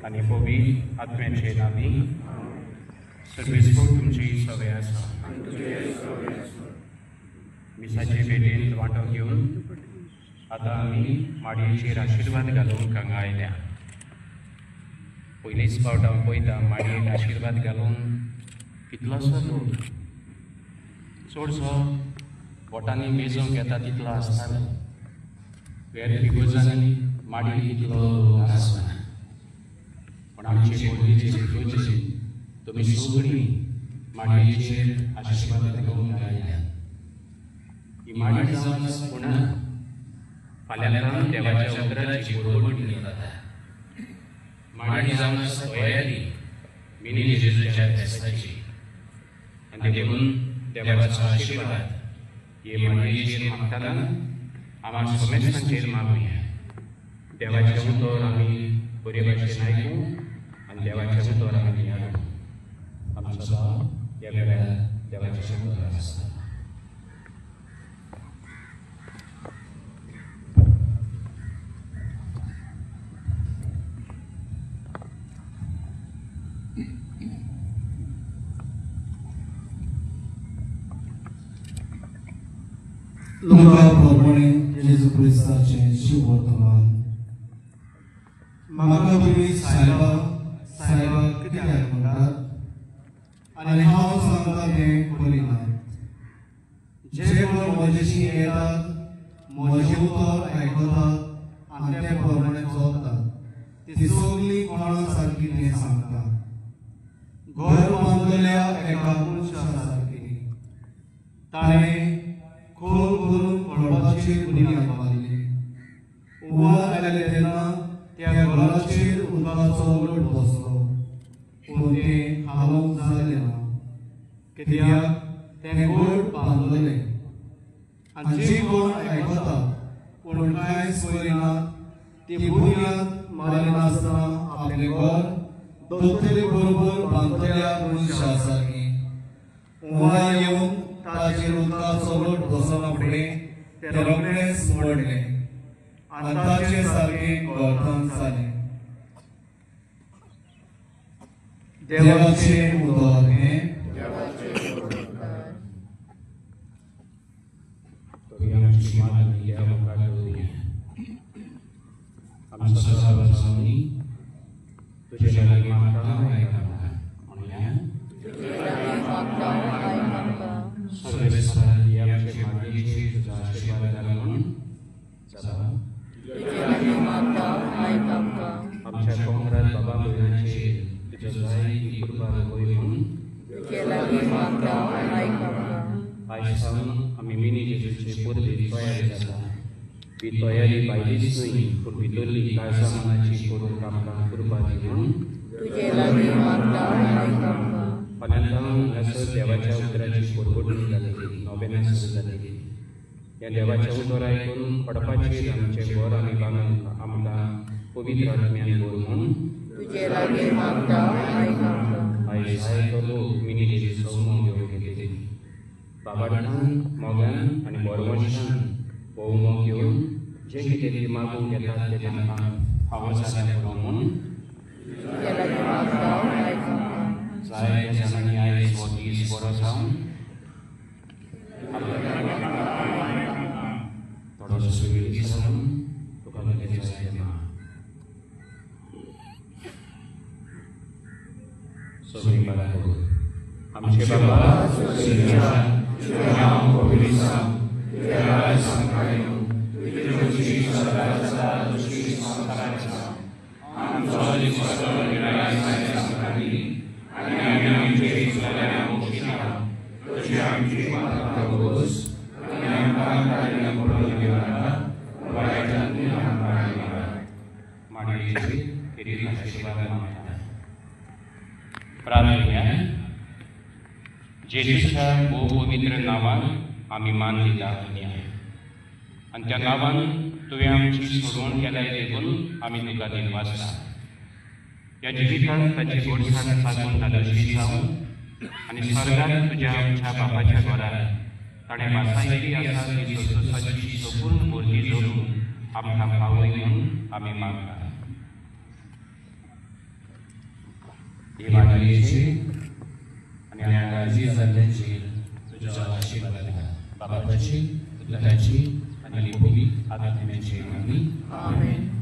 आणि पवित्र आत्म्याचे नावी सर्वेस्व तुमची सवय आसा। मिसाचे भेटेन वांटो घेवन आता आमी माडयेचेर आशिर्वाद घालूंक हांगा आयल्या। पयलींच फावट हांव पळयता माडयेक आशिर्वाद घालूंक कितलोसो लोक चडसो बोटांनी मेजूंक येता तितलो आसतालो। वेर फिगोजांनी माडयेक तितलो लोक आसना। पण आमचे बोडगेचे फिगोजे तुमी सगळीं माडयेचेर आशिर्वाद घेवंक आयल्या। ही माडी जावन पुणा फाल्यां देवाच्या उतराची बोडबोडणी जाता। माडी जावन तयारी मिनी जेजूच्या फेस्ताची आनी देखून देवाचो आशिर्वाद हे माडयेचेर मागतना आम्हा समेस्तांचेर मागुया। देवाचे उतर आमी बरे भाशेन आयकूं आनी देवाचे उतर आमी यादूं। आमचो देव ह्या वेळार देवाचे उतर आसता। लुका प्रमाणे जेजू क्रिस्ताचे शिव वर्तमान। म्हाका तुमी सायबा कित्याक म्हणटात आनी हांव सांगता तें करिना। जे कोण म्हजेशी येतात म्हजें उतर आयकतात आनी ते प्रमाणे चलतात ती सगळीं कोणा सारकी तें सांगता। घर बांदलेल्या एका मनशा सारकी ताणें खोल करून पडपाची बुनियाद बांदली। हुंवार आयले तेन्ना त्या घराचेर उदकाचो लोट बसलो पूण तें हालोवंक जालें ना, कित्याक तें घट बांदलेलें। आनी जी कोण आयकतात पूण कांयच करिनात ती बुनियाद मारिनासतना आपलें घर दोतोरे बरोबर बांदलेल्या मनशा सारकी। हुंवार येवन ताचेर उदकाचो लोट बसना फुडें तें रोखडेंच मोडलें आनी ताचे सारकें घोळतान जालें। देवाचें उतर हें। आमचो सर्व स्वामी तुजे लागीं मागता म्हणया सर्वेस्वर ह्या आमचे माडयेचेर तुजो आशिर्वाद घालून जाता। आमच्या कोंकरात बाबा भयणांचेर तुजो जायती कृपा करून आयज सावन आमी मिनी जेजूचे परबेर तयारी जाता। ही तयारी भायलीच न्हय पूण भितरली काळजा मनाची करूंक आमकां कृपा दिवून फाल्यां हांगासर देवाच्या उतराची बोडबोडणी जातली, नोवेना सुरू जातली। ह्या देवाच्या उतर आयकून पडपाचेर आमचें घर आमी बांदूंक आमकां पवित्र आत्म्यान भर म्हूण आयज जायतो लोक मिनी जेजू सवमो घेवंक येतली। बाबार्थान मोगान आनी बोरवंशान भोवमो घेवन जे कितें ती मागूंक येतात तें तांकां फावो जाल्यार पुरो म्हूण जायत्या जाणांनी आयज हो दीस बरो जावन थोडोसो वेळ दिसान तुका लगेच जाय ना। सगळीं बरां करून आमचे बाबा तुजें नांव पवित्र जावं, तुजें राज संवसारांत येवं, तुजी खुशी सदांच सदा तुजी संवसारांत जावं। आमचो दिवचो निराय जायत आमकां आनी आमी आमचे इश्टांक मोक्षिता तशी आमची मागता घोस आनी आमकां काडून पडून घेवनाका वायटांतून आमकां राखा। माडयेचेर किरीट आशिर्वाद मागता। प्रार्थना। जेजूच्या भोव पवित्र नांवान आमी मान दितात आनी त्या नांवान तुवें आमची सोडवण केल्या देखून आमी तुका दिनवासता। ह्या जिवितांत ताची गोडसाण सागून धाडोशी जावं आनी स्वर्गांत तुज्या आमच्या बापाच्या घरांत ताणें वासायली आसा ती सदुसाची संपूर्ण मुर्ती जोडून आमकां पावय म्हणून आमी मागता। हे मानवीचे आणि अंगाची जाल्ल्याची तुझ्या आशीर्वाद घ्या. बाबाची, पुत्राची आणि भोगी आत्म्याची नामी. आमेन.